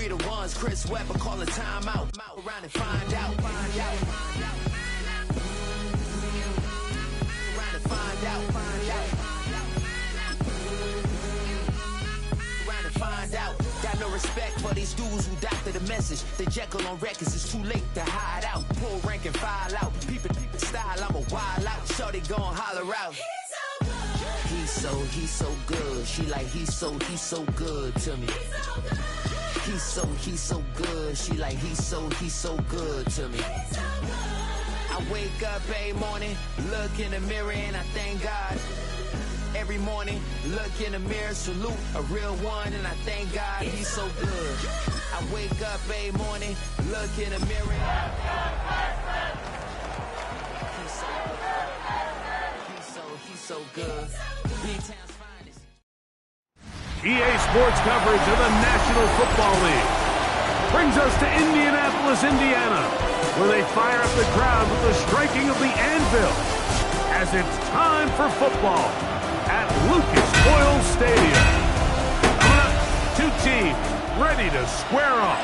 We the ones Chris Webber calling timeout. Around and find out. Around and find out. Around and find out. Got no respect for these dudes who doctor the message. The Jekyll on records, it's too late to hide out. Pull rank and file out. People style, I'm a wild out. Shorty gon' holler out. He's so good. She like he's so good to me. He's so good. She like he's so good to me. I wake up every morning, look in the mirror and I thank God. Every morning, look in the mirror, salute a real one, and I thank God he's so good. I wake up every morning, look in the mirror. He's so good. B-Town's finest. EA Sports coverage of the National Football League brings us to Indianapolis, Indiana, where they fire up the crowd with the striking of the anvil as it's time for football at Lucas Oil Stadium. Coming up, two teams ready to square off.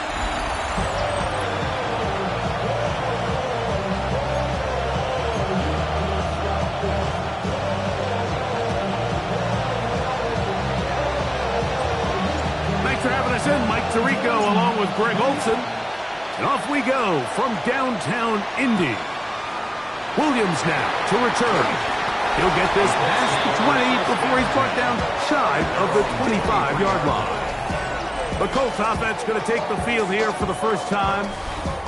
Thanks for having us in, Mike Tirico along with Greg Olson. And off we go from downtown Indy. Williams now to return. He'll get this past the 20 before he's brought down shy of the 25-yard line. The Colts offense going to take the field here for the first time.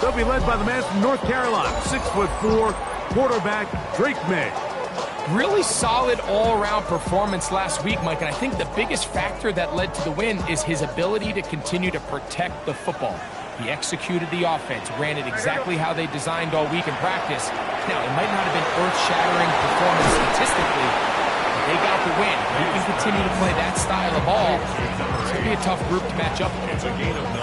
They'll be led by the man from North Carolina, 6'4", quarterback Drake May. Really solid all-around performance last week, Mike, and I think the biggest factor that led to the win is his ability to continue to protect the football. He executed the offense, ran it exactly how they designed all week in practice. Now, it might not have been earth-shattering performance statistically, but they got the win. He can continue to play that style of ball. It's going to be a tough group to match up with.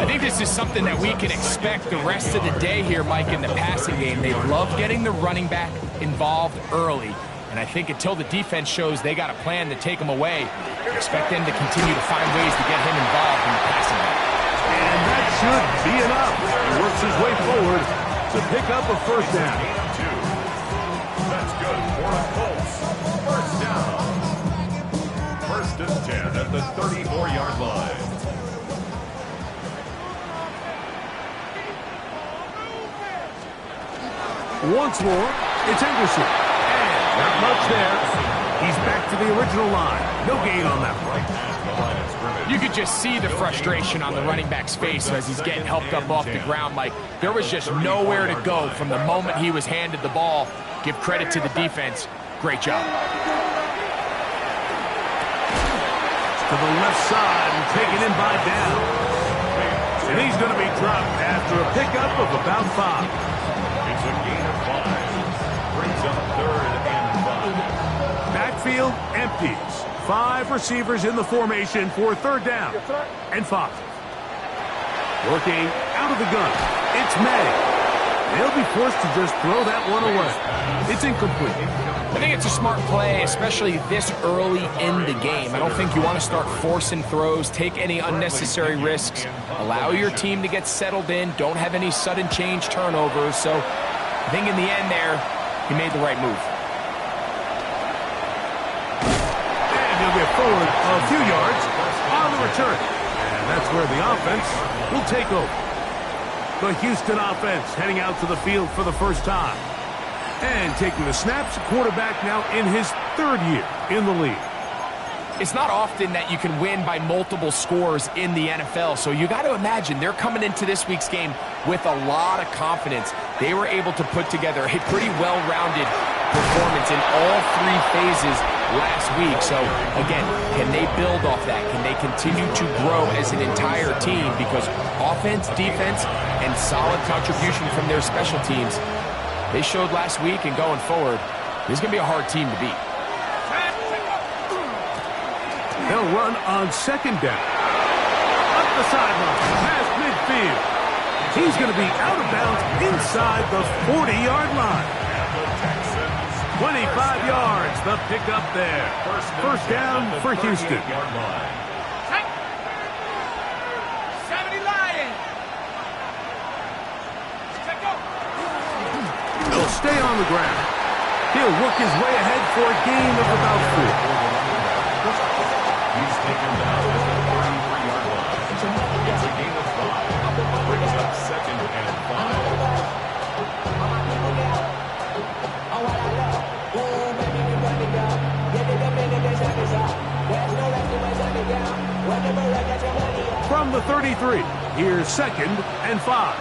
I think this is something that we can expect the rest of the day here, Mike, in the passing game. They love getting the running back involved early. And I think until the defense shows they got a plan to take him away, expect them to continue to find ways to get him involved in the passing game. And that should be enough. He works his way forward to pick up a first down. That's good for the Colts. First down. First and 10 at the 34-yard line. Once more, it's Henderson. Not much there. He's back to the original line. No gain on that one. You could just see the frustration on the running back's face as he's getting helped up off the ground. Like, there was just nowhere to go from the moment he was handed the ball. Give credit to the defense. Great job. To the left side and taken in by down. And he's going to be dropped after a pickup of about 5. It's a gain of 5. Brings up third and 5. Backfield empties. 5 receivers in the formation for third down and 5. Working out of the gun. It's May. They'll be forced to just throw that one away. It's incomplete. I think it's a smart play, especially this early in the game. I don't think you want to start forcing throws, take any unnecessary risks, allow your team to get settled in, don't have any sudden change turnovers. So I think in the end there, he made the right move. He'll get forward a few yards on the return. And that's where the offense will take over. The Houston offense heading out to the field for the first time. And taking the snaps, quarterback now in his 3rd year in the league. It's not often that you can win by multiple scores in the NFL, so you got to imagine they're coming into this week's game with a lot of confidence. They were able to put together a pretty well-rounded performance in all 3 phases last week. So, again, can they build off that? Can they continue to grow as an entire team? Because offense, defense, and solid contribution from their special teams, they showed last week, and going forward, this is going to be a hard team to beat. They'll run on second down. Up the sideline, past midfield. He's going to be out of bounds inside the 40-yard line. 25 yards, the pickup there. First down for Houston. 70 Lions. on the ground. He'll work his way ahead for a gain of about 4. He's taken down at the 33-yard line. It's a gain of 5. Brings up 2nd and 5. From the 33, here's 2nd and 5.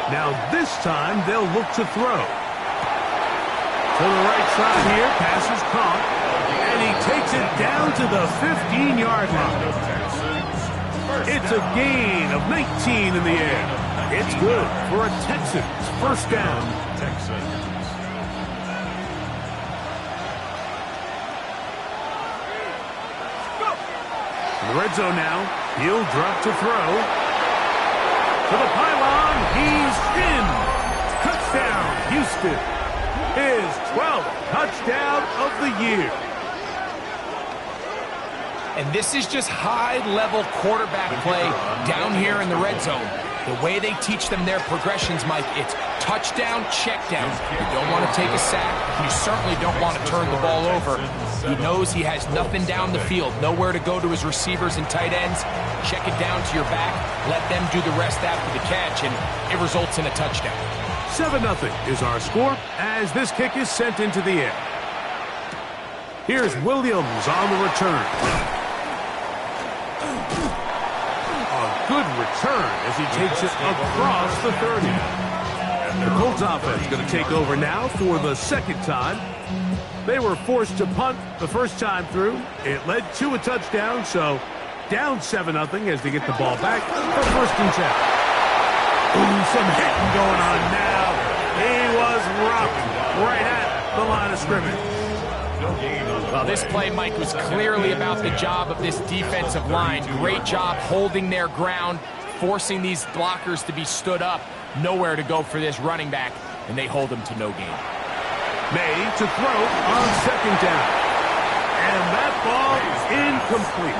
Now this time they'll look to throw. To the right side here, pass is caught, and he takes it down to the 15-yard line. It's a gain of 19 in the air. It's good for a Texans first down. In the red zone now, he'll drop to throw. To the pylon, he's in. Touchdown, Houston. His 12th touchdown of the year. And this is just high-level quarterback play down here in the red zone. The way they teach them their progressions, Mike, it's touchdown, check down. You don't want to take a sack. You certainly don't want to turn the ball over. He knows he has nothing down the field, nowhere to go to his receivers and tight ends. Check it down to your back. Let them do the rest after the catch, and it results in a touchdown. 7-0 is our score as this kick is sent into the air. Here's Williams on the return. A good return as he takes it across the 30. The Colts offense going to take over now for the second time. They were forced to punt the first time through. It led to a touchdown, so down 7-0 as they get the ball back for 1st and 10. Ooh, some hitting going on now. He was rocked right at the line of scrimmage. Well, this play, Mike, was clearly about the job of this defensive line. Great job holding their ground, forcing these blockers to be stood up. Nowhere to go for this running back, and they hold him to no gain. May to throw on 2nd down. And that ball is incomplete.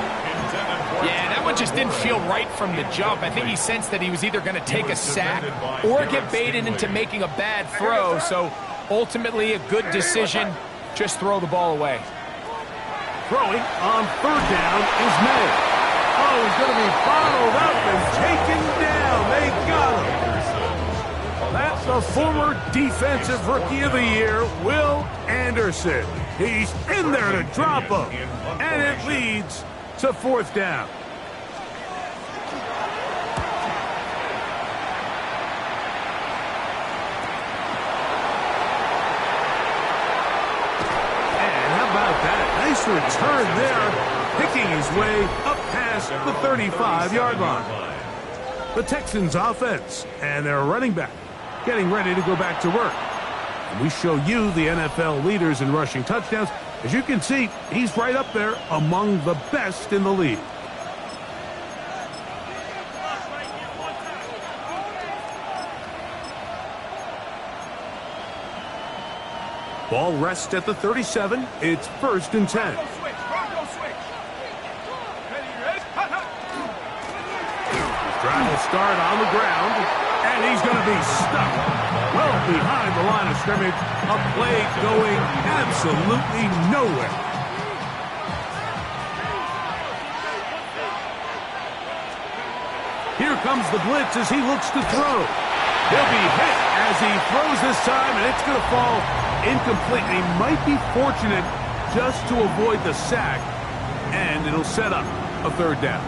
Yeah, that one just didn't feel right from the jump. I think he sensed that he was either going to take a sack or get baited into making a bad throw. So ultimately a good decision. Just throw the ball away. Throwing on 3rd down is May. Oh, he's going to be bottled up and taken down. They got him. That's the former Defensive Rookie of the Year, Will Anderson. He's in there to drop him. And it leads to 4th down. And how about that? Nice return there, picking his way up past the 35-yard line. The Texans offense and their running back getting ready to go back to work. And we show you the NFL leaders in rushing touchdowns. As you can see, he's right up there among the best in the league. Ball rests at the 37. It's 1st and 10. Drive will start on the ground, and he's going to be stuck well behind the line of scrimmage. A play going absolutely nowhere. Here comes the blitz as he looks to throw. He'll be hit as he throws this time, and it's going to fall incomplete. He might be fortunate just to avoid the sack, and it'll set up a 3rd down.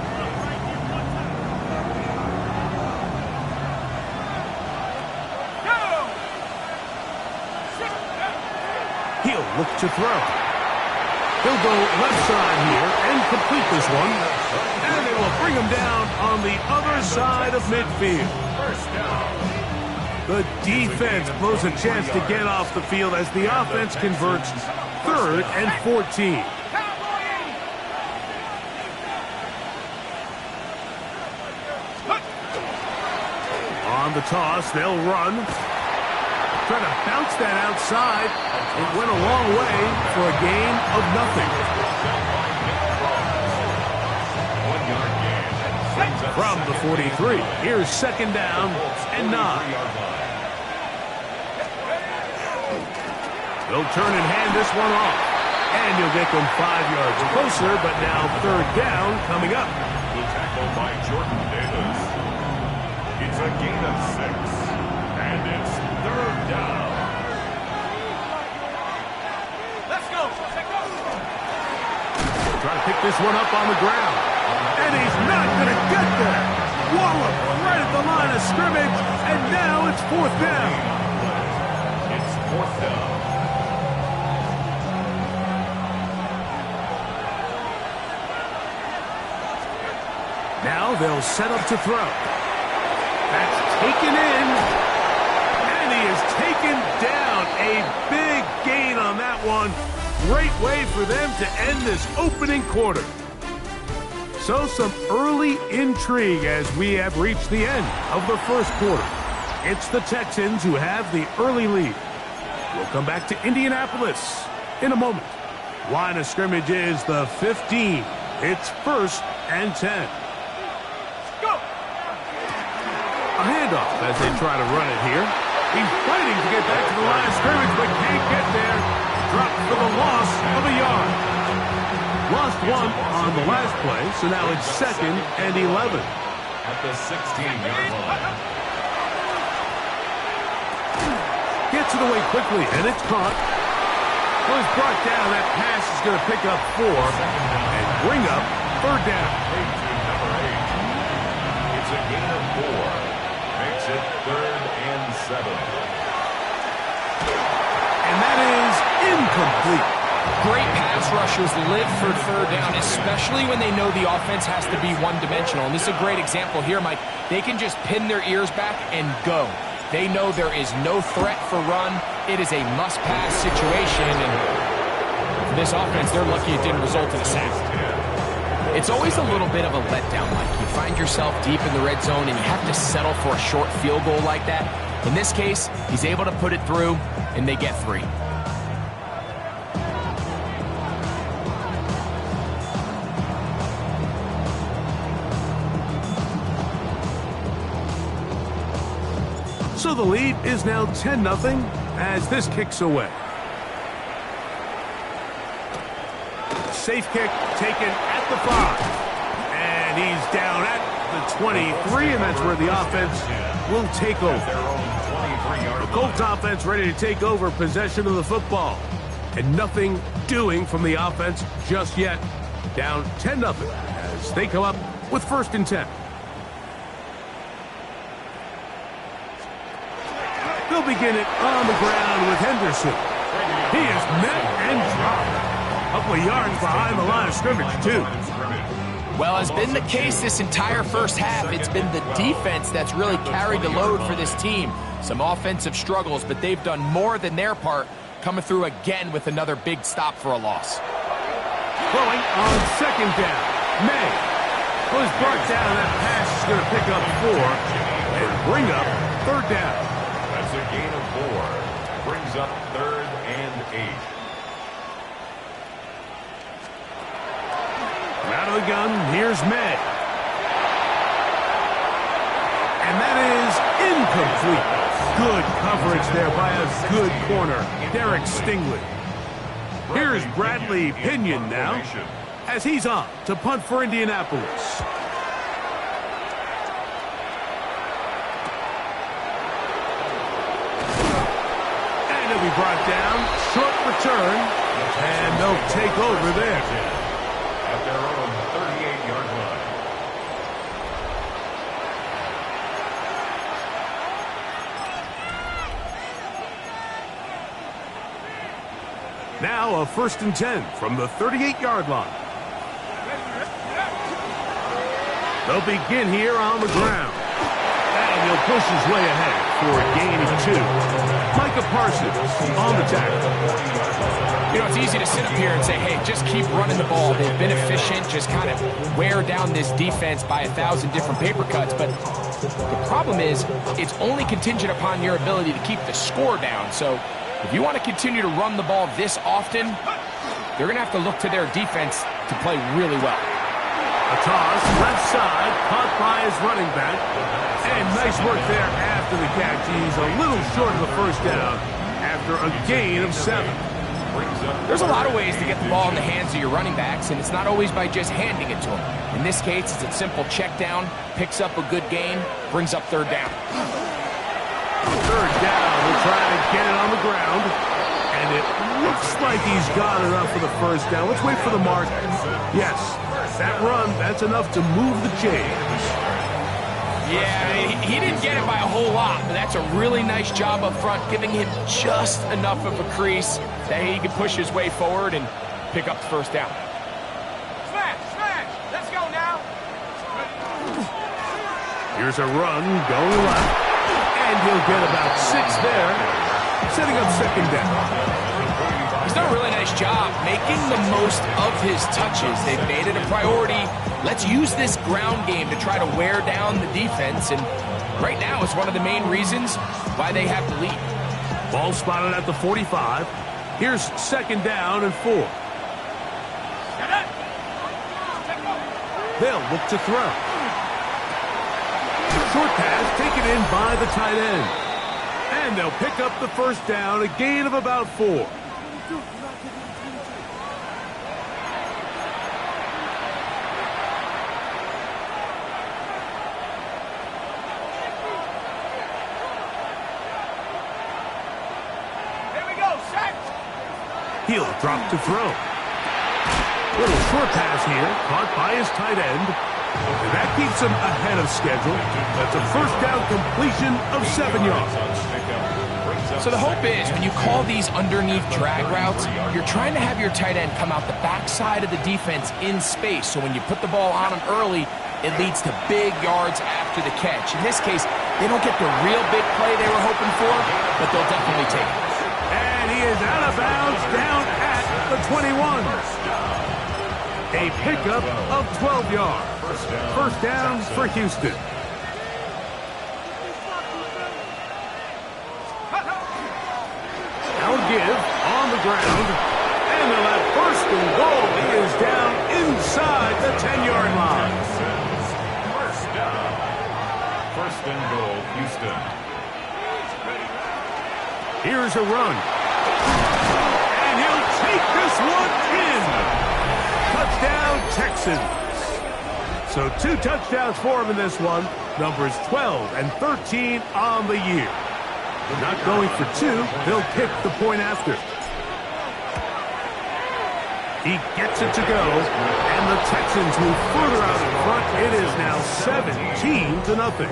He'll look to throw. He'll go left side here and complete this one. And they will bring him down on the other side of midfield. The defense blows a chance to get off the field as the offense converts 3rd and 14. On the toss, they'll run. Trying to bounce that outside. It went a long way for a gain of nothing. From the 43. Here's second down and 9. They'll turn and hand this one off. And you'll get them 5 yards closer, but now third down coming up. The tackle by Jordan Davis. It's a gain of 6. And it's third down. Let's go. Trying to pick this one up on the ground. And he's not going to get there. Wallop right at the line of scrimmage. And now it's fourth down. It's fourth down. Now they'll set up to throw. That's taken in. And he is taken down. A big gain on that one. Great way for them to end this opening quarter. So some early intrigue as we have reached the end of the first quarter. It's the Texans who have the early lead. We'll come back to Indianapolis in a moment. Line of scrimmage is the 15. It's first and 10. A handoff as they try to run it here. He's fighting to get back to the line of scrimmage, but can't get there. Dropped for the loss of a yard. Lost one on the last play, so now it's second and 11. At the 16-yard line. Gets it away quickly, and it's caught. Well, it's brought down. That pass is going to pick up 4 and bring up third down. Number 8. It's a gain of 4. Makes it third and 7. And that is incomplete. Great pass rushers live for third down, especially when they know the offense has to be one-dimensional. And this is a great example here, Mike. They can just pin their ears back and go. They know there is no threat for run. It is a must-pass situation. And for this offense, they're lucky it didn't result in a sack. It's always a little bit of a letdown, Mike. You find yourself deep in the red zone, and you have to settle for a short field goal like that. In this case, he's able to put it through, and they get 3. So the lead is now 10-0 as this kicks away. Safe kick taken at the 5. And he's down at the 23, and that's where the offense will take over. The Colts offense ready to take over possession of the football. And nothing doing from the offense just yet. Down 10-0 as they come up with first and 10. They'll begin it on the ground with Henderson. He is met and dropped. A couple of yards behind the line of scrimmage, too. Well, as been the case this entire first half, it's been the defense that's really carried the load for this team. Some offensive struggles, but they've done more than their part, coming through again with another big stop for a loss. Throwing on second down. May was brought down. That pass is going to pick up 4 and bring up third down. That's a gain of 4. Brings up third and 8. Out of the gun, here's May. And that is incomplete. Good coverage there by a good corner, Derek Stingley. Here's Bradley Pinion now, as he's on to punt for Indianapolis. And he'll be brought down, short return, and they'll take over there. At their own 38-yard line. Now a first and 10 from the 38-yard line. They'll begin here on the ground. And he'll push his way ahead for a gain of 2. Micah Parsons on the tackle. You know, it's easy to sit up here and say, hey, just keep running the ball. They've been efficient, just kind of wear down this defense by 1,000 different paper cuts. But the problem is it's only contingent upon your ability to keep the score down. So if you want to continue to run the ball this often, they're going to have to look to their defense to play really well. A toss, left side, caught by his running back. And nice work there after the catch. He's a little short of the first down after a gain of 7. There's a lot of ways to get the ball in the hands of your running backs, and it's not always by just handing it to them. In this case, it's a simple check down, picks up a good gain, brings up third down. Third down, we'll try to get it on the ground. And it looks like he's got enough for the first down. Let's wait for the mark. Yes, that run, that's enough to move the chains. Yeah, he didn't get it by a whole lot, but that's a really nice job up front, giving him just enough of a crease that he can push his way forward and pick up the first down. Smash! Let's go now! Here's a run going left, and he'll get about 6 there, setting up second down. He's done a really nice job making the most of his touches. They've made it a priority. Let's use this ground game to try to wear down the defense, and right now it's one of the main reasons why they have the lead. Ball spotted at the 45. Here's second down and 4. They'll look to throw. Short pass taken in by the tight end. And they'll pick up the first down, a gain of about 4. He'll drop to throw. Little short pass here, caught by his tight end. And that keeps him ahead of schedule. That's a first down completion of 7 yards. So the hope is, when you call these underneath drag routes, you're trying to have your tight end come out the backside of the defense in space. So when you put the ball on him early, it leads to big yards after the catch. In this case, they don't get the real big play they were hoping for, but they'll definitely take it. And he is out of bounds down at the 21. A pickup of 12 yards. First down for Houston. Now give on the ground. And they'll have first and goal. He is down inside the 10-yard line. First down. First and goal, Houston. Here's a run. And he'll take this one in. Touchdown, Texans. So 2 touchdowns for him in this one. Numbers 12 and 13 on the year. Not going for 2. He'll kick the point after. He gets it to go. And the Texans move further out in front. It is now 17-0.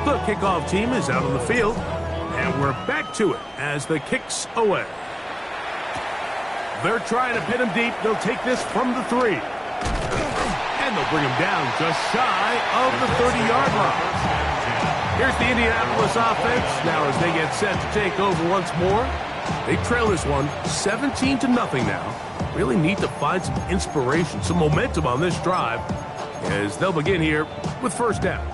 The kickoff team is out on the field, and we're back to it as the kick's away. They're trying to pin him deep. They'll take this from the 3. And they'll bring him down just shy of the 30-yard line. Here's the Indianapolis offense. Now as they get set to take over once more, they trail this one 17-0 now. Really need to find some inspiration, some momentum on this drive as they'll begin here with first down.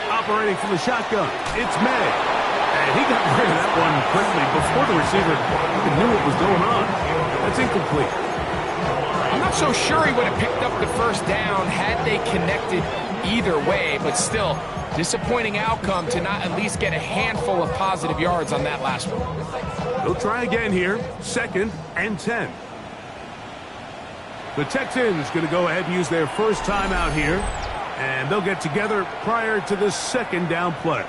Operating from the shotgun, it's May. And he got rid of that one quickly before the receiver even knew what was going on. That's incomplete. I'm not so sure he would have picked up the first down had they connected either way, but still, disappointing outcome to not at least get a handful of positive yards on that last one. They'll try again here, 2nd and 10. The Texans going to go ahead and use their first time out here, and they'll get together prior to the second down play.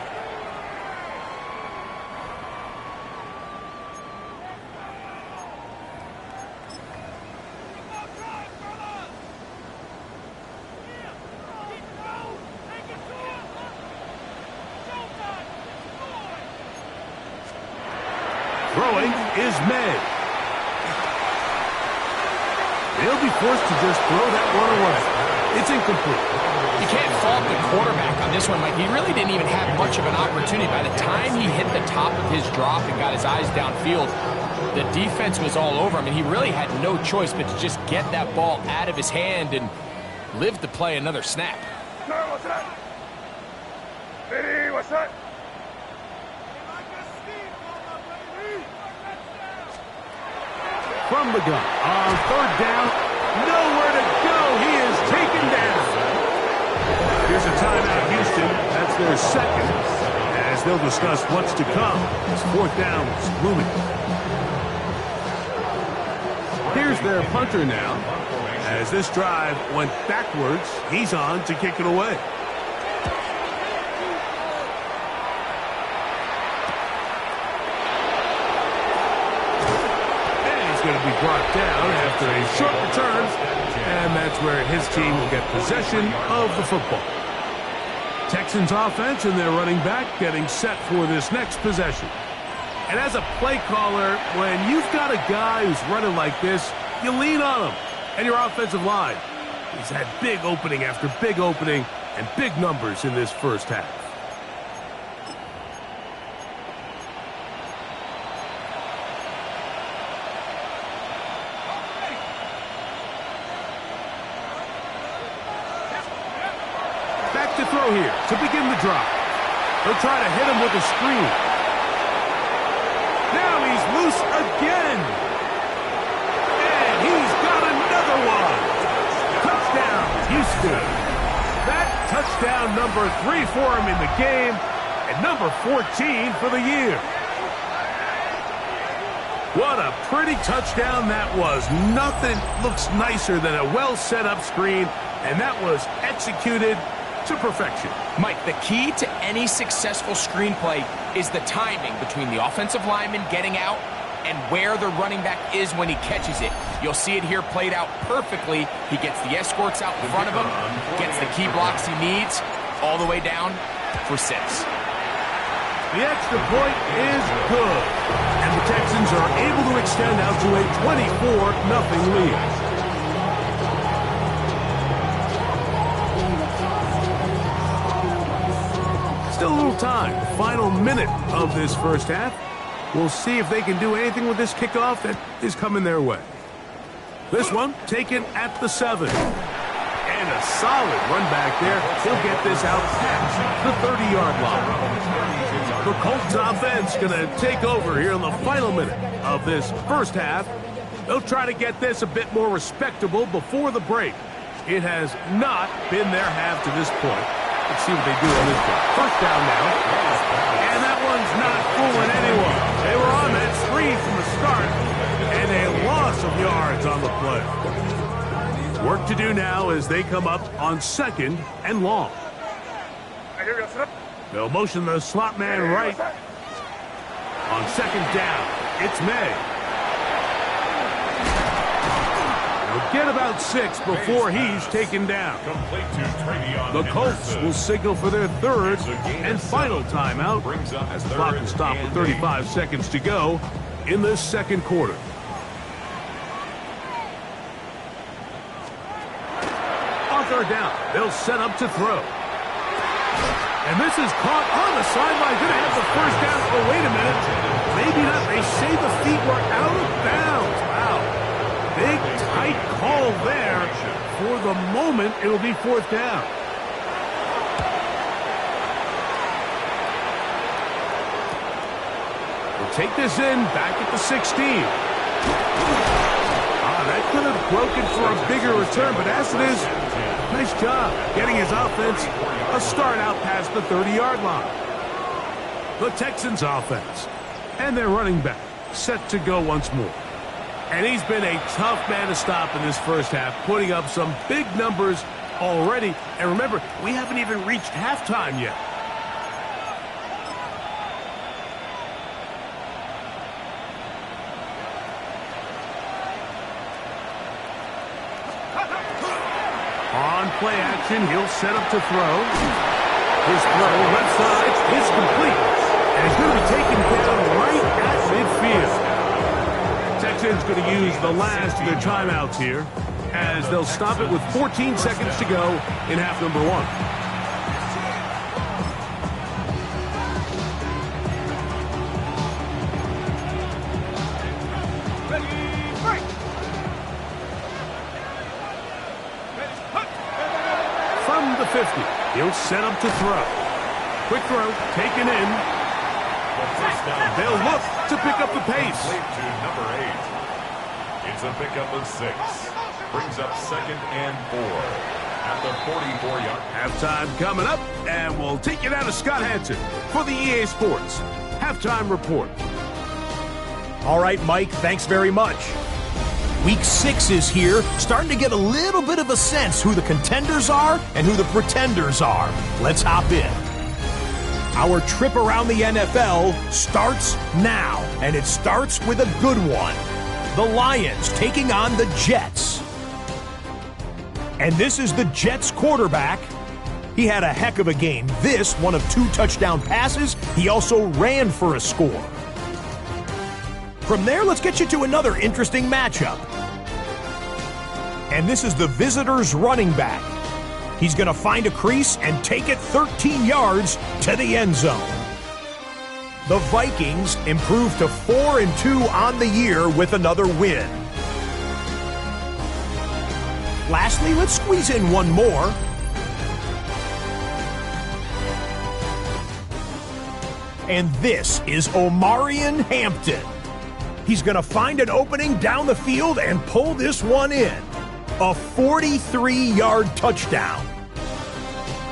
Throwing is May. They'll be forced to just throw that one away. It's incomplete. You can't fault the quarterback on this one, Mike. He really didn't even have much of an opportunity. By the time he hit the top of his drop and got his eyes downfield, the defense was all over him, and he really had no choice but to just get that ball out of his hand and live to play another snap. What's that? Ready, what's that? From the gun, on third down, nowhere to go. He is taken down. Here's a timeout, Houston. That's their second, as they'll discuss what's to come. It's fourth down, it's looming. Here's their punter now. As this drive went backwards, he's on to kick it away. Going to be brought down after a short return, and that's where his team will get possession of the football. Texans offense and their running back getting set for this next possession. And as a play caller, when you've got a guy who's running like this, you lean on him and your offensive line. He's had big opening after big opening and big numbers in this first half. To throw here to begin the drive. They'll try to hit him with a screen. Now he's loose again. And he's got another one. Touchdown, Houston. That touchdown number 3 for him in the game and number 14 for the year. What a pretty touchdown that was. Nothing looks nicer than a well set up screen, and that was executed to perfection. Mike, the key to any successful screenplay is the timing between the offensive lineman getting out and where the running back is when he catches it. You'll see it here played out perfectly. He gets the escorts out in front of him, gets the key blocks he needs, all the way down for 6. The extra point is good, and the Texans are able to extend out to a 24-0 lead. Still a little time. Final minute of this first half. We'll see if they can do anything with this kickoff that is coming their way. This one taken at the 7. And a solid run back there. He'll get this out past the 30-yard line. The Colts offense going to take over here in the final minute of this first half. They'll try to get this a bit more respectable before the break. It has not been their half to this point. Let's see what they do on this one. First down now. And that one's not fooling anyone. They were on that screen from the start, and a loss of yards on the play. Work to do now as they come up on 2nd and long. They'll motion the slot man right. On 2nd down, it's May. They'll get about 6 before he's taken down. The Colts will signal for their 3rd and final timeout as the clock will stop with 35 seconds to go in this 2nd quarter. On 3rd down, they'll set up to throw. And this is caught on the sideline. Going to have the first down. Oh, wait a minute. Maybe not. They say the feet were out of bounds. Wow. Big, tight call there. For the moment, it'll be 4th down. We'll take this in back at the 16. That could have broken for a bigger return, but as it is, nice job getting his offense a start out past the 30-yard line. The Texans offense and their running back set to go once more. And he's been a tough man to stop in this first half, putting up some big numbers already. And remember, we haven't even reached halftime yet. On play action, he'll set up to throw. His throw left side is complete. And he's going to be taken down right at midfield. Texans going to use the last of their timeouts here. as they'll stop it with 14 seconds to go in half number one. From the 50, he'll set up to throw. Quick throw, taken in. They'll look to pick up the pace. To number 8. It's a pickup of 6. Brings up 2nd and 4 at the 44-yard. Halftime coming up, and we'll take you down to Scott Hansen for the EA Sports Halftime Report. All right, Mike, thanks very much. Week 6 is here, starting to get a little bit of a sense who the contenders are and who the pretenders are. Let's hop in. Our trip around the NFL starts now, and it starts with a good one. The Lions taking on the Jets. And this is the Jets quarterback. He had a heck of a game. This, one of 2 touchdown passes. He also ran for a score. From there, let's get you to another interesting matchup. And this is the visitors' running back. He's going to find a crease and take it 13 yards to the end zone. The Vikings improved to 4-2 on the year with another win. Lastly, let's squeeze in one more. And this is Omarion Hampton. He's going to find an opening down the field and pull this one in. A 43-yard touchdown.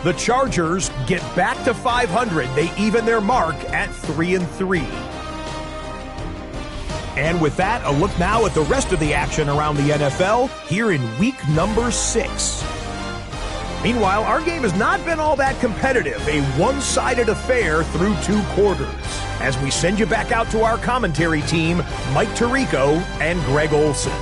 The Chargers get back to 500. They even their mark at 3-3. And with that, a look now at the rest of the action around the NFL here in week number 6. Meanwhile, our game has not been all that competitive, a one-sided affair through 2 quarters. As we send you back out to our commentary team, Mike Tirico and Greg Olson.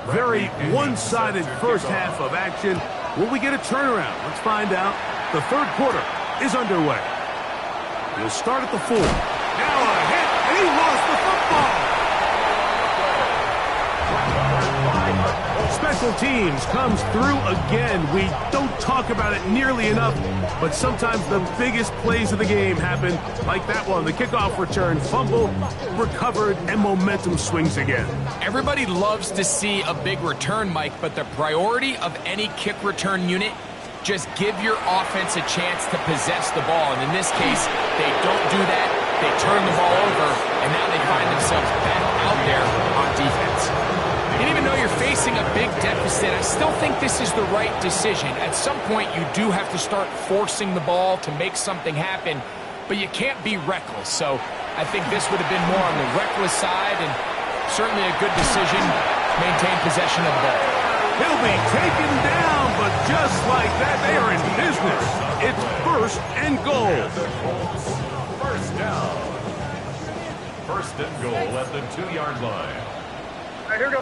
Very one-sided first half of action. Will we get a turnaround? Let's find out. The third quarter is underway. He'll start at the 4. Now a hit, and he lost the football. Special teams comes through again. We don't talk about it nearly enough, but sometimes the biggest plays of the game happen like that one. The kickoff return, fumble, recovered, and momentum swings again. Everybody loves to see a big return, Mike, but the priority of any kick return unit, just give your offense a chance to possess the ball. And in this case, they don't do that. They turn the ball over, and now they find themselves back out there on defense. And even though you're facing a big deficit, I still think this is the right decision. At some point, you do have to start forcing the ball to make something happen, but you can't be reckless. So I think this would have been more on the reckless side, and certainly a good decision to maintain possession of the ball. He'll be taken down, but just like that, they are in business. It's 1st and goal. First down. 1st and goal at the 2-yard line. Here we go.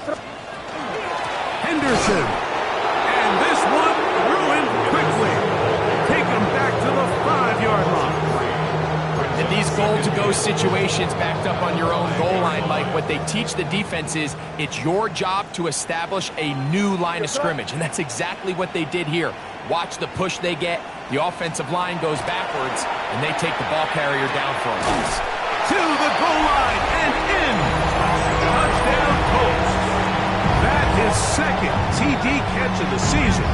Henderson. And this one ruined quickly. Take him back to the 5-yard line. In these goal-to-go situations backed up on your own goal line, Mike, what they teach the defense is it's your job to establish a new line of scrimmage, and that's exactly what they did here. Watch the push they get. The offensive line goes backwards, and they take the ball carrier down for a loss. To the goal line and in. Touchdown Colts. That is 2nd TD catch of the season.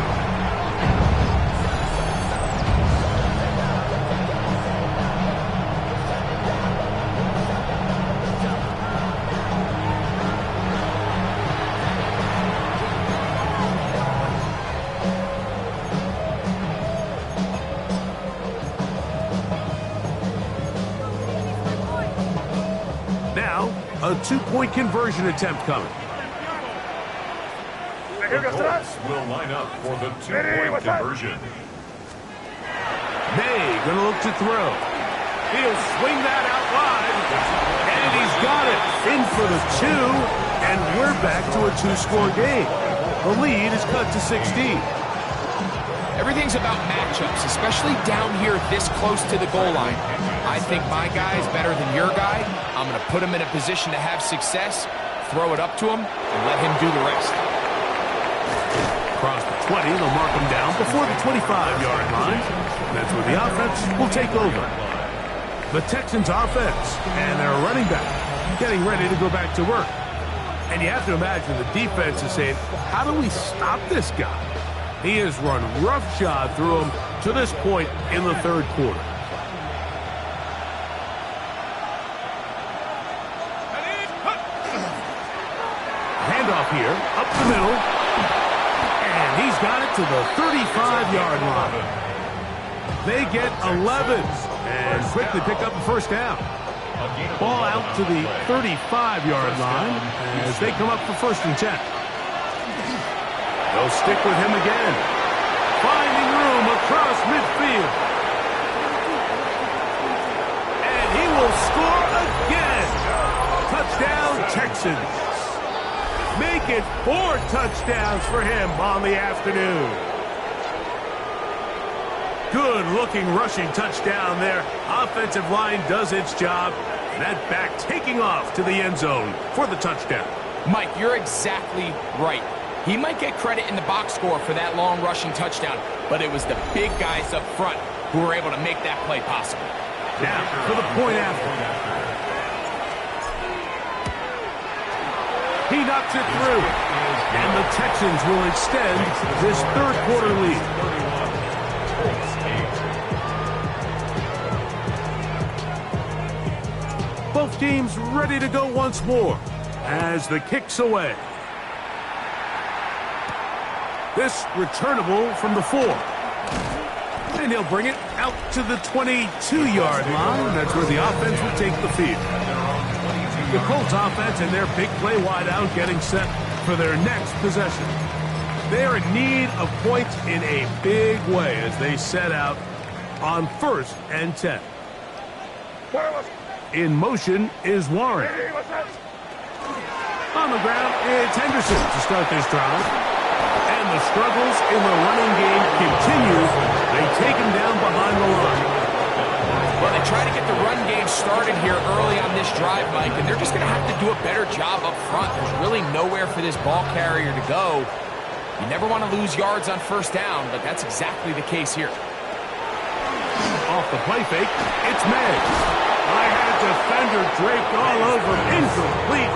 Now, a 2-point conversion attempt coming. The Colts will line up for the 2-point conversion. May going to look to throw. He'll swing that out wide. And he's got it. In for the 2. And we're back to a 2-score game. The lead is cut to 16. Everything's about matchups, especially down here this close to the goal line. I think my guy is better than your guy. I'm going to put him in a position to have success, throw it up to him, and let him do the rest. Across the 20, they'll mark him down before the 25-yard line. That's where the offense will take over. The Texans offense and their running back getting ready to go back to work. And you have to imagine the defense is saying, how do we stop this guy? He has run roughshod through him to this point in the third quarter. Handoff here, up the middle. And he's got it to the 35-yard line. They get 11 and quickly pick up a first down. Ball out to the 35-yard line as they come up for 1st and 10. They'll stick with him again. Finding room across midfield. And he will score again. Touchdown, Texans. Make it 4 touchdowns for him on the afternoon. Good-looking rushing touchdown there. Offensive line does its job. And that back taking off to the end zone for the touchdown. Mike, you're exactly right. He might get credit in the box score for that long rushing touchdown, but it was the big guys up front who were able to make that play possible. Now, for the point after. He knocks it through. And the Texans will extend this third quarter lead. Both teams ready to go once more as the kick's away. This returnable from the 4. And he'll bring it out to the 22-yard line. That's where the offense will take the field. The Colts offense and their big play wideout getting set for their next possession. They're in need of points in a big way as they set out on 1st and 10. In motion is Warren. On the ground, it's Henderson to start this drive. And the struggles in the running game continue. They take him down behind the line. Well, they try to get the run game started here early on this drive, Mike, and they're just going to have to do a better job up front. There's really nowhere for this ball carrier to go. You never want to lose yards on 1st down, but that's exactly the case here. Off the play fake, it's May. I had defender draped all over him. Incomplete.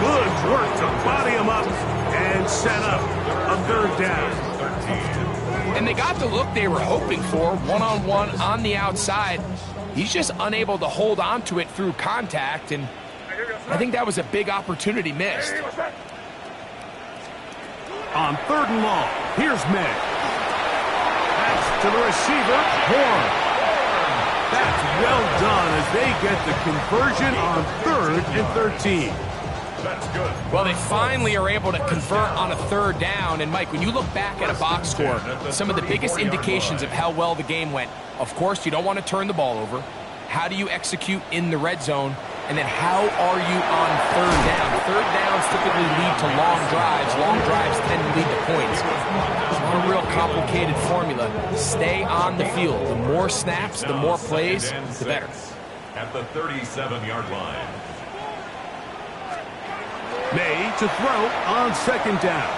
Good work to body him up and set up a 3rd down. And they got the look they were hoping for, one-on-one on the outside. He's just unable to hold on to it through contact, and I think that was a big opportunity missed. On 3rd and long, here's May. Pass to the receiver, Horn. That's well done as they get the conversion on 3rd and 13. That's good. Well, they finally are able to convert on a 3rd down. And, Mike, when you look back at a box score, some of the biggest indications of how well the game went, of course, you don't want to turn the ball over. How do you execute in the red zone? And then how are you on 3rd down? 3rd downs typically lead to long drives. Long drives tend to lead to points. It's not a real complicated formula. Stay on the field. The more snaps, the more plays, the better. At the 37-yard line. May to throw on 2nd down.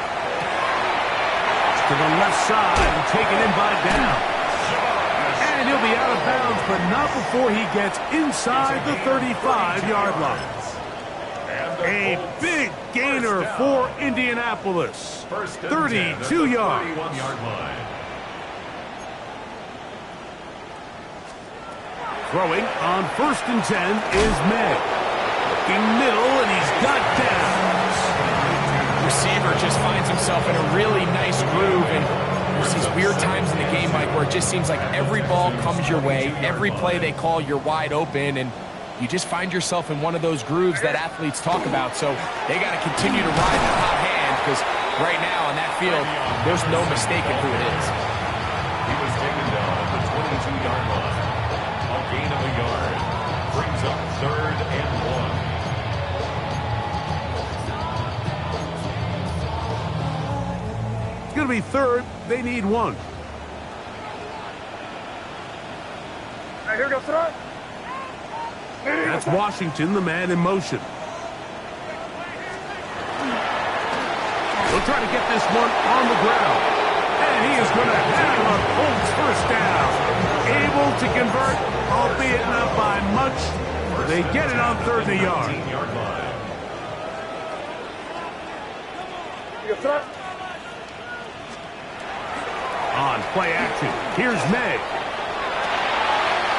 To the left side and taken in by Down. And he'll be out of bounds, but not before he gets inside the 35-yard line. A big gainer for Indianapolis. 32 yards. Throwing on 1st and 10 is May. Looking middle, and he's got Downs. Receiver just finds himself in a really nice groove, and there's these weird times in the game, Mike, where it just seems like every ball comes your way. Every play they call, you're wide open, and you just find yourself in one of those grooves that athletes talk about. So they got to continue to ride the hot hand, because right now on that field, there's no mistaking who it is. He was taken down at the 22-yard line. A gain of a yard. Brings up 3rd and 1. It's going to be 3rd. They need 1. Here we go, throw. That's Washington, the man in motion. They'll try to get this one on the ground. And he is going to have a Colts first down. Able to convert, albeit not by much. They get it on 3rd and a yard. On play action, here's May.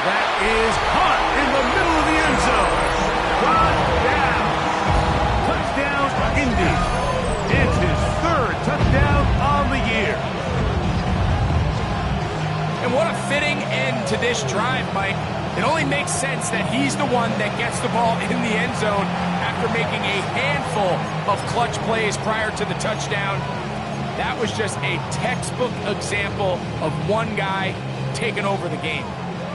That is caught in the middle of the end zone. Brought down. Touchdown, Indy. It's his 3rd touchdown on the year. And what a fitting end to this drive, Mike. It only makes sense that he's the one that gets the ball in the end zone after making a handful of clutch plays prior to the touchdown. That was just a textbook example of one guy taking over the game.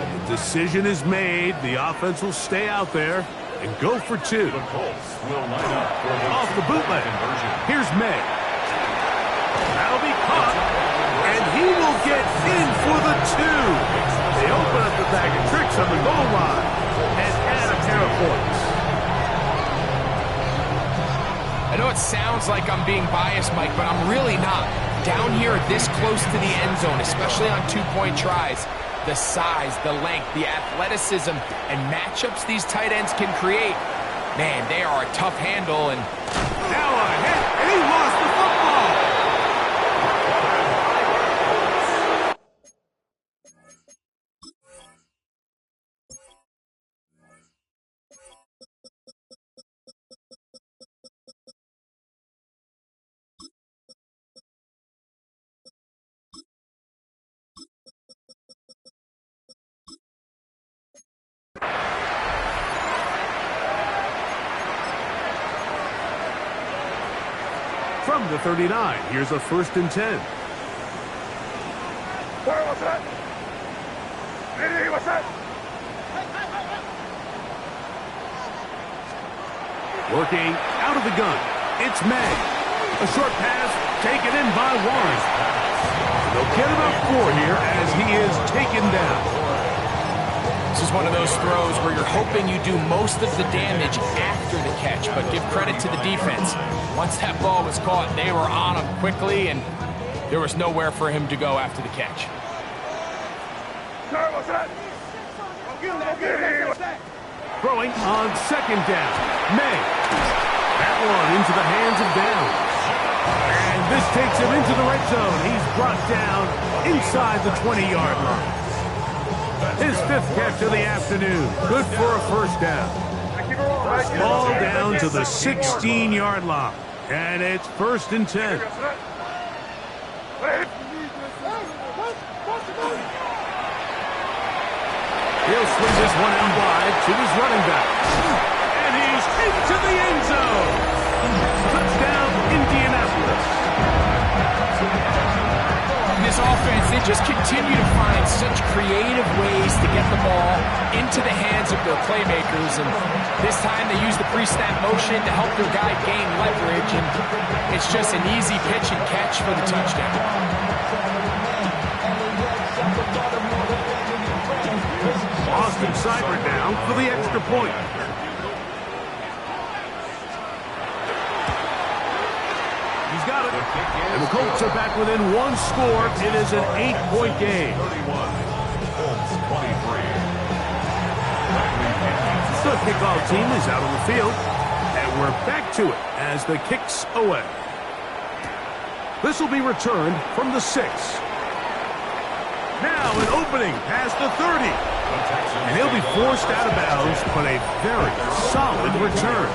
The decision is made. The offense will stay out there and go for 2. The Colts will line up for Off the bootleg. Here's May. That'll be caught. And he will get in for the 2. They open up the bag of tricks on the goal line and add a pair of points. I know it sounds like I'm being biased, Mike, but I'm really not. Down here this close to the end zone, especially on 2-point tries, the size, the length, the athleticism, and matchups these tight ends can create, man, they are a tough handle. And now a hit, and he lost the football. From the 39, here's a 1st and 10. Working out of the gun. It's May. A short pass taken in by Warren. They'll get about 4 here as he is taken down. this is one of those throws where you're hoping you do most of the damage after the catch, but give credit to the defense. Once that ball was caught, they were on him quickly, and there was nowhere for him to go after the catch. Throwing on 2nd down. May. That one into the hands of Downs. And this takes him into the red zone. He's brought down inside the 20-yard line. His 5th catch of the afternoon. Good for a 1st down. Ball down to the 16-yard line. And it's 1st and 10. He'll swing this one out wide to his running back. And he's into the end zone. Touchdown, Indianapolis. This offense, they just continue to find such creative ways to get the ball into the hands of their playmakers. And this time they use the pre-snap motion to help their guy gain leverage. And it's just an easy pitch and catch for the touchdown. Austin Seibert now for the extra point. He's got it. And the Colts are back within 1 score. It is an 8-point game. 31, Colts 23. The kickoff team is out on the field. And we're back to it as the kick's away. This will be returned from the 6. Now an opening past the 30. And he'll be forced out of bounds, but a very solid return.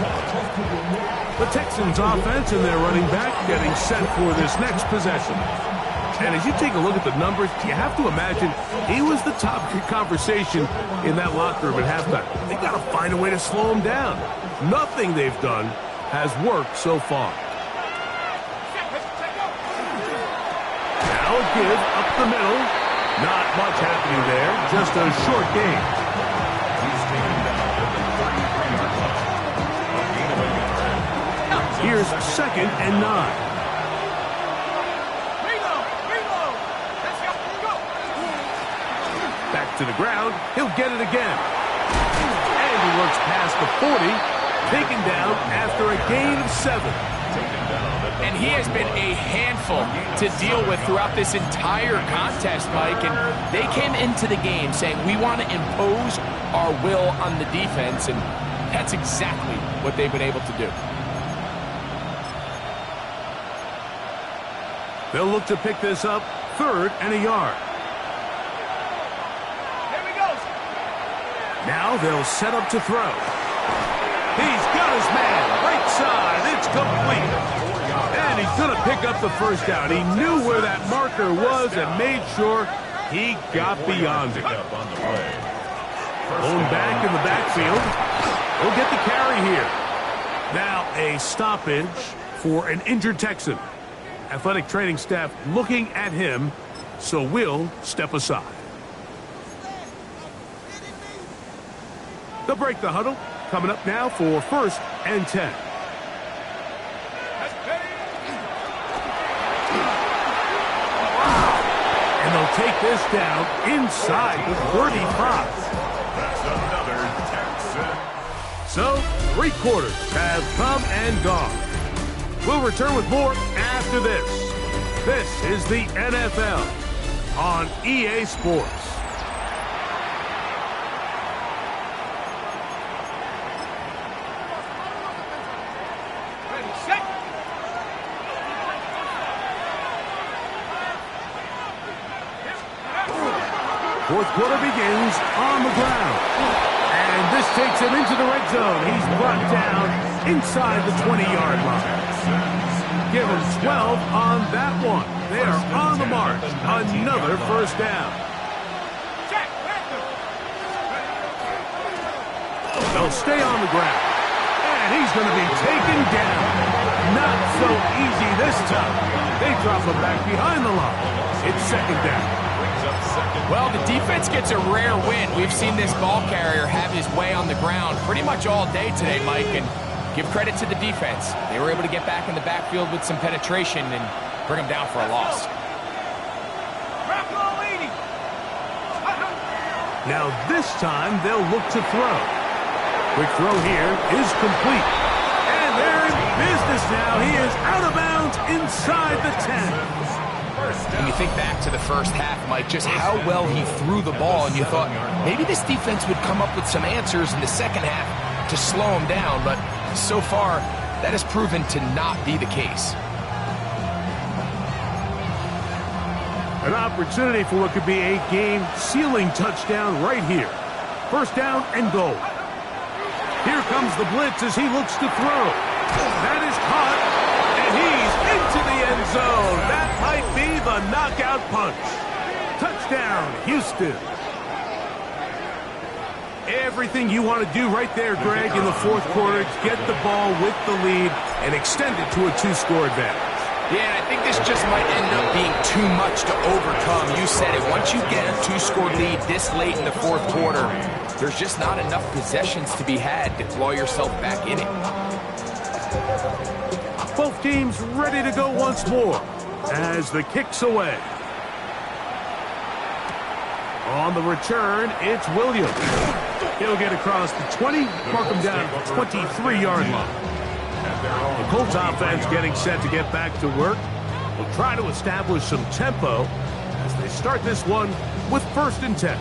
The Texans offense and their running back getting set for this next possession. And as you take a look at the numbers, you have to imagine he was the topic of conversation in that locker room at halftime. They got to find a way to slow him down. Nothing they've done has worked so far. Now a give up the middle. Not much happening there, just a short game. He's taken down at the 33-yard line. A gain of a yard. Here's 2nd and 9. Back to the ground. He'll get it again. And he works past the 40, taken down after a gain of 7. And he has been a handful to deal with throughout this entire contest, Mike. And they came into the game saying, we want to impose our will on the defense. And that's exactly what they've been able to do. They'll look to pick this up 3rd and a yard. Now they'll set up to throw. He's got his man. Right side. It's complete. And he's going to pick up the first down. He knew where that marker was and made sure he got beyond it. Blown back in the backfield. He'll get the carry here. Now a stoppage for an injured Texan. Athletic training staff looking at him, so we'll step aside. They'll break the huddle. Coming up now for 1st and 10. And they'll take this down inside the 35. That's another Texan. So, 3 quarters have come and gone. We'll return with more after this. This is the NFL on EA Sports. Fourth quarter begins on the ground. And this takes him into the red zone. He's brought down inside the 20-yard line. Give him 12 on that one. They are on the march. Another first down. They'll stay on the ground. And he's going to be taken down. Not so easy this time. They drop him back behind the line. It's 2nd down. Well, the defense gets a rare win. We've seen this ball carrier have his way on the ground pretty much all day today, Mike, and give credit to the defense. They were able to get back in the backfield with some penetration and bring him down for a loss. Now this time they'll look to throw. Quick throw here is complete. And they're in business now. He is out of bounds inside the 10. When you think back to the first half, Mike, just how well he threw the ball, and you thought maybe this defense would come up with some answers in the second half to slow him down, but so far that has proven to not be the case. An opportunity for what could be a game-sealing touchdown right here. 1st down and goal. Here comes the blitz as he looks to throw. That is caught, and he's into the end zone. That might be the knockout punch. Touchdown, Houston. Everything you want to do right there, Greg, in the 4th quarter, get the ball with the lead and extend it to a 2-score advantage. Yeah, I think this just might end up being too much to overcome. You said it. Once you get a 2-score lead this late in the 4th quarter, there's just not enough possessions to be had to claw yourself back in it. Both teams ready to go once more as the kick's away. On the return, it's Williams. He'll get across the 20, mark him down at the 23-yard line. The Colts offense getting set to get back to work. Will try to establish some tempo as they start this one with 1st and 10.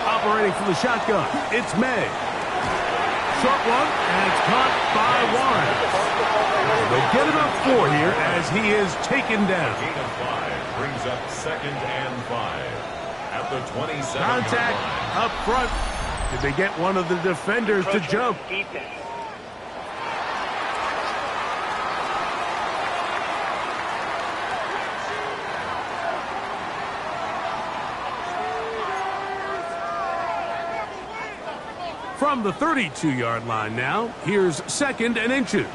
Operating from the shotgun, it's May. Short one, and it's caught by Warren. They'll get about 4 here as he is taken down. Gain of 5 brings up 2nd and 5 at the 27. Contact up front. Did they get one of the defenders to jump? From the 32-yard line now, here's 2nd and inches.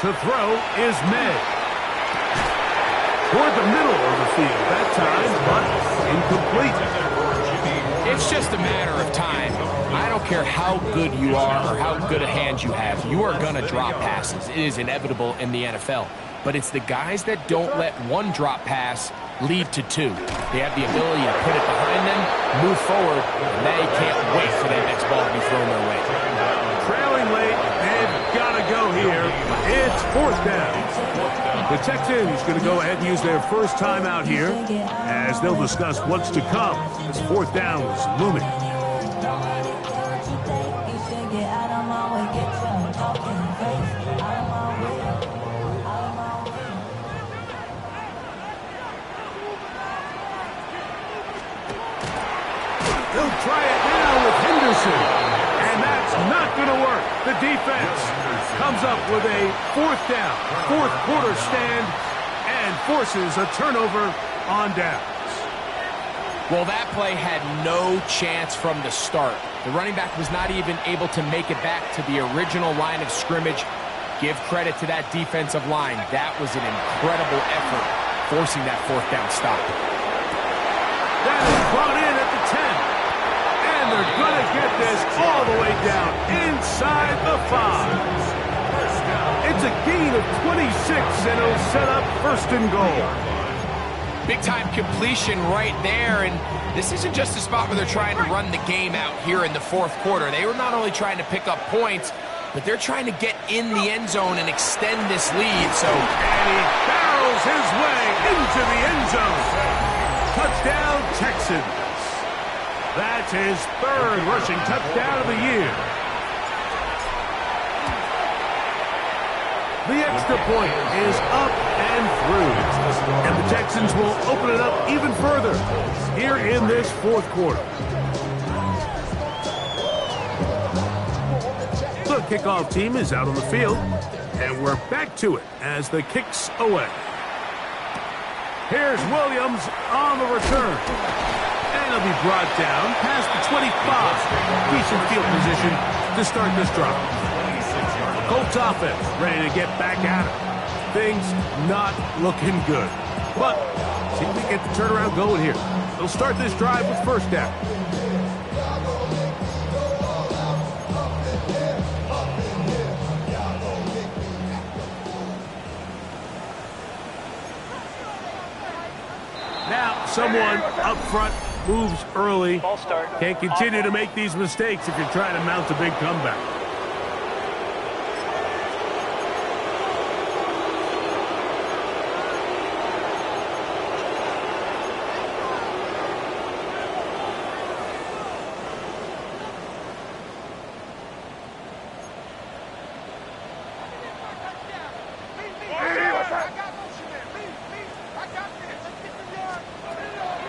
To throw is May. Toward the middle of the field that time, but incomplete. It's just a matter of time. I don't care how good you are or how good a hand you have. You are going to drop passes. It is inevitable in the NFL. But it's the guys that don't let one drop pass lead to two. They have the ability to put it behind them, move forward, and they can't wait for that next ball to be thrown their way. Trailing late, they've got to go here. It's 4th down. The Texans going to go ahead and use their first time out here as they'll discuss what's to come as 4th down is looming. They'll try it now with Henderson. And that's not going to work. The defense comes up with a 4th down, 4th quarter stand, and forces a turnover on downs. Well, that play had no chance from the start. The running back was not even able to make it back to the original line of scrimmage. Give credit to that defensive line. That was an incredible effort, forcing that 4th down stop. That is brought in at the 10. And they're going to get this all the way down inside the 5. It's a gain of 26, and it'll set up 1st and goal. Big-time completion right there, and this isn't just a spot where they're trying to run the game out here in the 4th quarter. They were not only trying to pick up points, but they're trying to get in the end zone and extend this lead. And he barrels his way into the end zone. Touchdown, Texans. That's his 3rd rushing touchdown of the year. The extra point is up and through. And the Texans will open it up even further here in this 4th quarter. The kickoff team is out on the field, and we're back to it as the kick's away. Here's Williams on the return. And he'll be brought down past the 25. Decent field position to start this drive. Colts offense ready to get back at it. Things not looking good. But see if we get the turnaround going here. They'll start this drive with 1st down. Now someone up front moves early. Can't continue to make these mistakes if you're trying to mount a big comeback.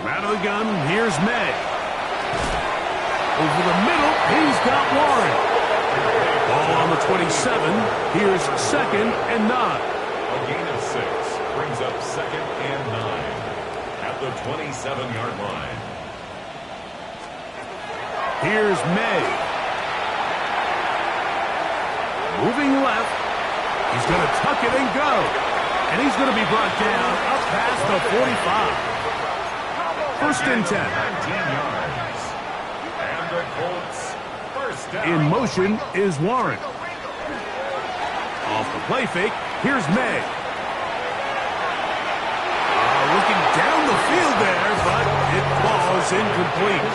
Out of the gun, here's May. Over the middle, he's got Warren. Ball on the 27. Here's 2nd and 9. A gain of 6 brings up 2nd and 9 at the 27-yard line. Here's May. Moving left. He's going to tuck it and go. And he's going to be brought down up past the 45. 1st and 10. 19 yards. And the Colts, 1st down. In motion is Warren. Off the play fake, here's May. Looking down the field there, but it falls incomplete.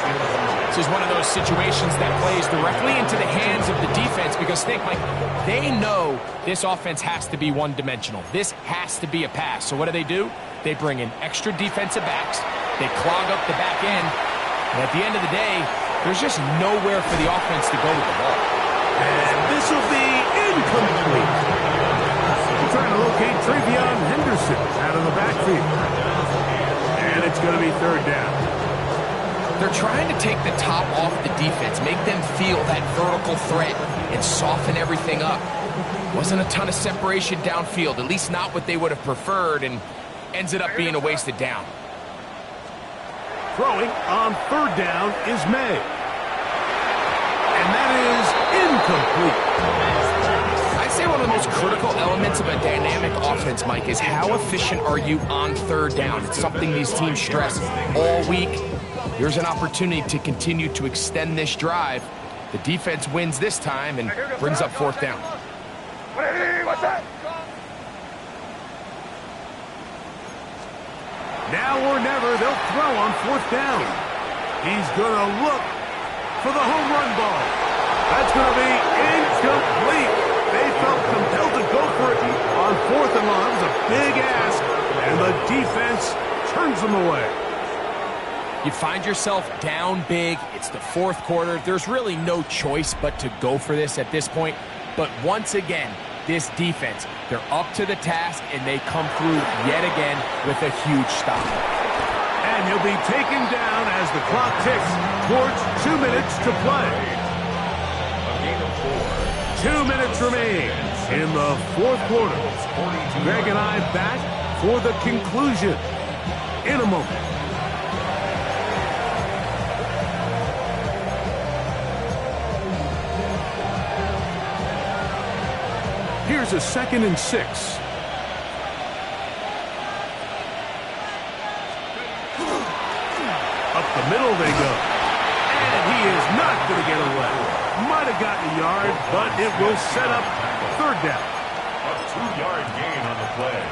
This is one of those situations that plays directly into the hands of the defense because think, Mike, they know this offense has to be one-dimensional. This has to be a pass. So what do? They bring in extra defensive backs. They clog up the back end. And at the end of the day, there's just nowhere for the offense to go with the ball. And this will be incomplete. We're trying to locate Travion Henderson out of the backfield. And it's going to be 3rd down. They're trying to take the top off the defense, make them feel that vertical threat, and soften everything up. Wasn't a ton of separation downfield, at least not what they would have preferred, and ends it up being a wasted down. Throwing on third down is May. And that is incomplete. I'd say one of the most critical elements of a dynamic offense, Mike, is how efficient are you on third down? It's something these teams stress all week. Here's an opportunity to continue to extend this drive. The defense wins this time and brings up fourth down. Now or never, they'll throw on fourth down. He's going to look for the home run ball. That's going to be incomplete. They felt compelled to go for it on fourth and long. It was a big ask, and the defense turns them away. You find yourself down big. It's the fourth quarter. There's really no choice but to go for this at this point. But once again, this defense, they're up to the task, and they come through yet again with a huge stop. And he'll be taken down as the clock ticks towards 2 minutes to play. 2 minutes remain in the fourth quarter. Greg and I back for the conclusion in a moment. Here's a 2nd and 6. Up the middle they go. And he is not going to get away. Might have gotten a yard, but it will set up third down. A 2-yard gain on the play.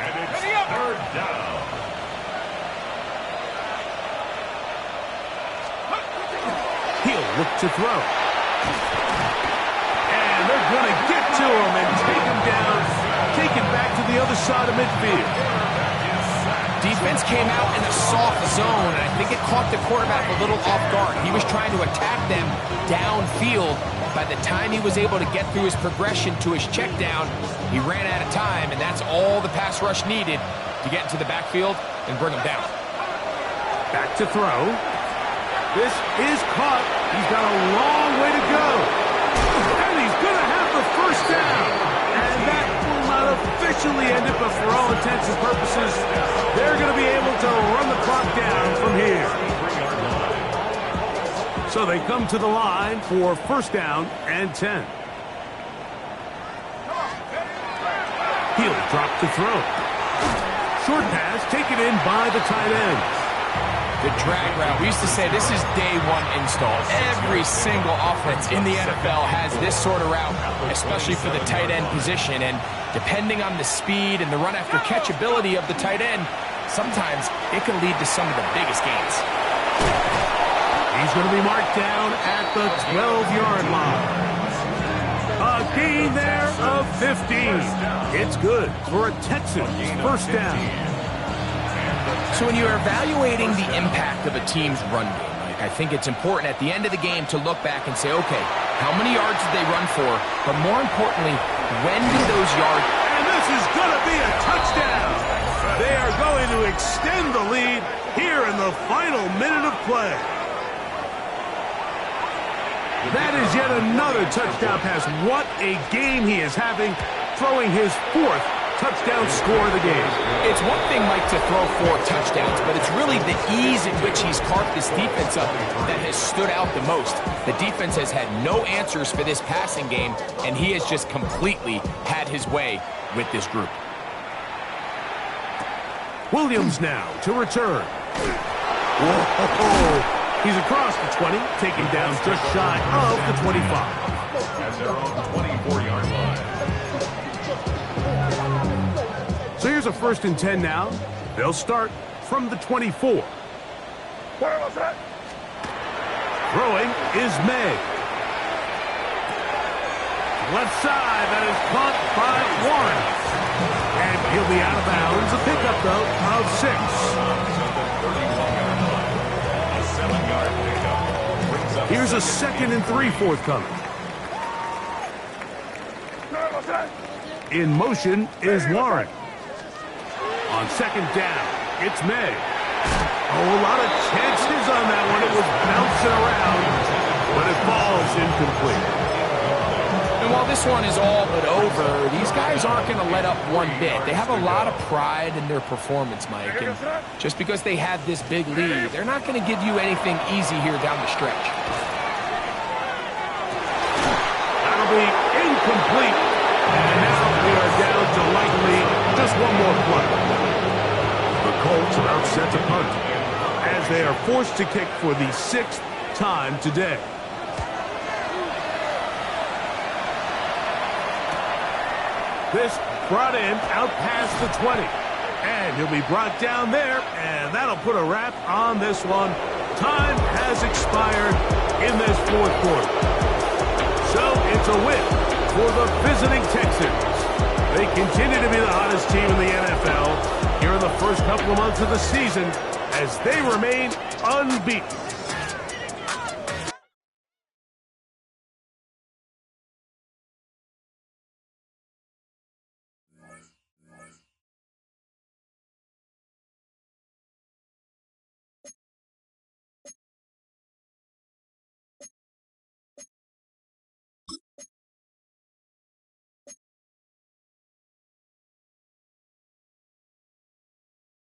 And it's third down. He'll look to throw. And they're going to get to him and take him down. Take it back to the other side of midfield. Defense came out in a soft zone, and I think it caught the quarterback a little off guard. He was trying to attack them downfield. By the time he was able to get through his progression to his check down, he ran out of time, and that's all the pass rush needed to get into the backfield and bring him down. Back to throw. This is caught. He's got a long way to go. And he's going to have the first down. And that will not officially end it, but for all intents and purposes, they're going to be able to run the clock down from here. So they come to the line for first down and 10. He'll drop to throw. Short pass taken in by the tight end. The drag route. We used to say this is day one install. Every single offense in the NFL has this sort of route, especially for the tight end position. And depending on the speed and the run after catch ability of the tight end, sometimes it can lead to some of the biggest gains. He's going to be marked down at the 12-yard line. A gain there of 15. It's good for a Texans first down. So when you're evaluating the impact of a team's run game, I think it's important at the end of the game to look back and say, okay, how many yards did they run for? But more importantly, when did those yards... And this is going to be a touchdown. They are going to extend the lead here in the final minute of play. That is yet another touchdown pass. What a game he is having, throwing his fourth touchdown score of the game. It's one thing, Mike, to throw 4 touchdowns, but it's really the ease in which he's carved this defense up that has stood out the most. The defense has had no answers for this passing game, and he has just completely had his way with this group. Williams now to return. Whoa! He's across the 20, taken down just shy of the 25. At their own 24-yard line. So here's a 1st and 10 now. They'll start from the 24. Throwing is May. Left side, that is caught by Warren. And he'll be out of bounds. A pickup, though, of 6. Here's a 2nd and 3 forthcoming. In motion is Warren. On 2nd down, it's May. Oh, a lot of chances on that one. It was bouncing around, but it falls incomplete. And while this one is all but over, these guys Bears aren't going to let up one bit. They have a lot of pride in their performance, Mike. And just because they have this big lead, they're not going to give you anything easy here down the stretch. That'll be incomplete. And now we are down to likely just one more play. The Colts are out set to punt as they are forced to kick for the 6th time today. This brought in out past the 20. And he'll be brought down there, and that'll put a wrap on this one. Time has expired in this 4th quarter. So it's a win for the visiting Texans. They continue to be the hottest team in the NFL here in the first couple of months of the season as they remain unbeaten.